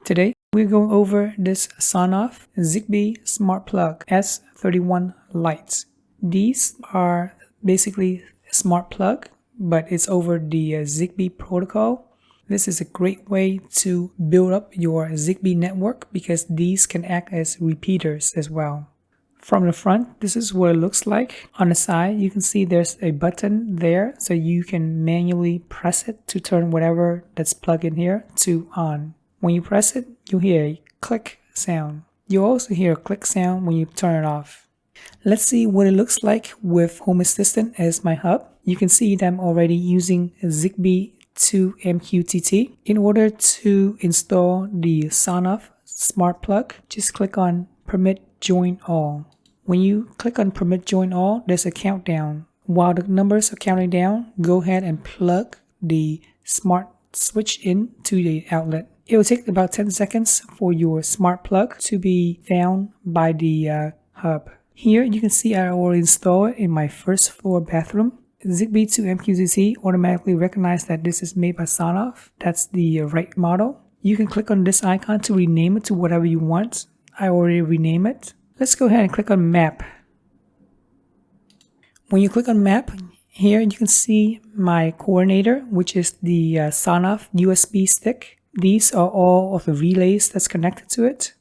Today, we're going over this Sonoff Zigbee Smart Plug S31 Lite. These are basically a smart plug, but it's over the Zigbee protocol. This is a great way to build up your Zigbee network because these can act as repeaters as well. From the front, this is what it looks like. On the side, you can see there's a button there, so you can manually press it to turn whatever that's plugged in here to on. When you press it, you'll hear a click sound. You'll also hear a click sound when you turn it off. Let's see what it looks like with Home Assistant as my hub. You can see that I'm already using Zigbee to MQTT. In order to install the Sonoff Smart Plug, just click on Permit Join All. When you click on Permit Join All, there's a countdown. While the numbers are counting down, go ahead and plug the smart switch in to the outlet. It will take about 10 seconds for your smart plug to be found by the hub. Here you can see I already installed it in my first floor bathroom. Zigbee to MQTT automatically recognizes that this is made by Sonoff. That's the right model. You can click on this icon to rename it to whatever you want. I already renamed it. Let's go ahead and click on Map. When you click on Map, here you can see my coordinator, which is the Sonoff USB stick. These are all of the relays that's connected to it.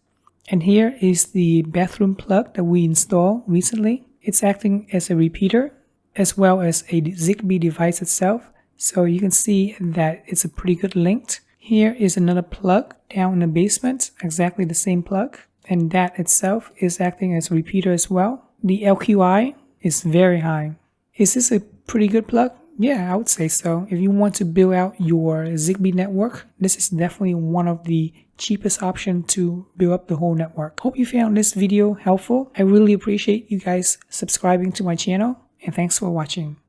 And here is the bathroom plug that we installed recently. It's acting as a repeater as well as a Zigbee device itself. So you can see that it's a pretty good link. Here is another plug down in the basement, exactly the same plug. And that itself is acting as a repeater as well. The LQI is very high. Is this a pretty good plug? Yeah, I would say so. If you want to build out your Zigbee network, this is definitely one of the cheapest options to build up the whole network. Hope you found this video helpful. I really appreciate you guys subscribing to my channel, and thanks for watching.